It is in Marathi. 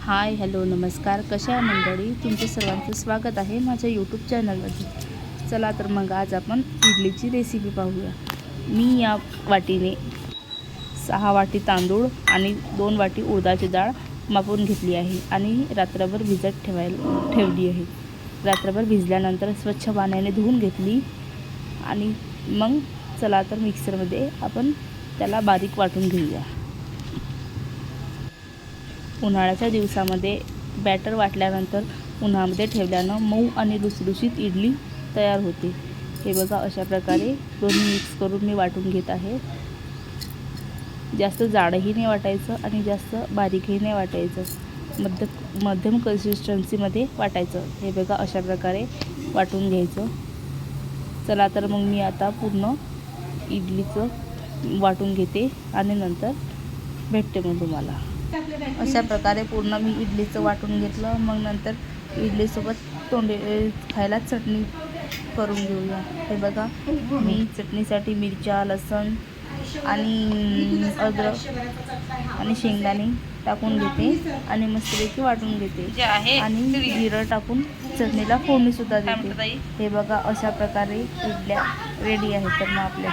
हाय हॅलो नमस्कार, कशा आहे मंडळी. तुमचं सर्वांचं स्वागत आहे माझ्या यूट्यूब चॅनलमध्ये. चला तर मग आज आपण इडलीची रेसिपी पाहूया. मी या वाटीने 6 वाटी तांदूळ आणि 2 वाटी उडदाची डाळ मापून घेतली आहे आणि रात्रभर भिजत ठेवली आहे. रात्रभर भिजल्यानंतर स्वच्छ पाण्याने धुवून घेतली आणि मग चला तर मिक्सरमध्ये आपण त्याला बारीक वाटून घेऊया. उन्हाळ्याच्या दिवसामध्ये बॅटर वाटल्यानंतर उन्हामध्ये ठेवल्यानं मऊ आणि लुसलुशीत इडली तयार होते. हे बघा, अशा प्रकारे दोन्ही मिक्स करून मी वाटून घेत आहे. जास्त जाडही नाही वाटायचं आणि जास्त बारीकही नाही वाटायचं, मध्यम कन्सिस्टन्सीमध्ये वाटायचं. हे बघा, अशा प्रकारे वाटून घ्यायचं. चला तर मग मी आता पूर्ण इडलीचं वाटून घेते आणि नंतर भेटते मग तुम्हाला. अशा प्रकारे पूर्ण मी इडलीचं वाटून घेतलं. मग नंतर इडलीसोबत खायला चटणी करून घेऊया. हे बघा, मी चटणीसाठी मिरच्या, लसूण आणि अद्रक आणि शेंगदाणे टाकून घेते आणि मस्तपैकी वाटून घेते आणि जिरं टाकून चटणीला फोडणीसुद्धा देते. हे बघा, अशा प्रकारे इडल्या रेडी आहेत. तर मग आपल्या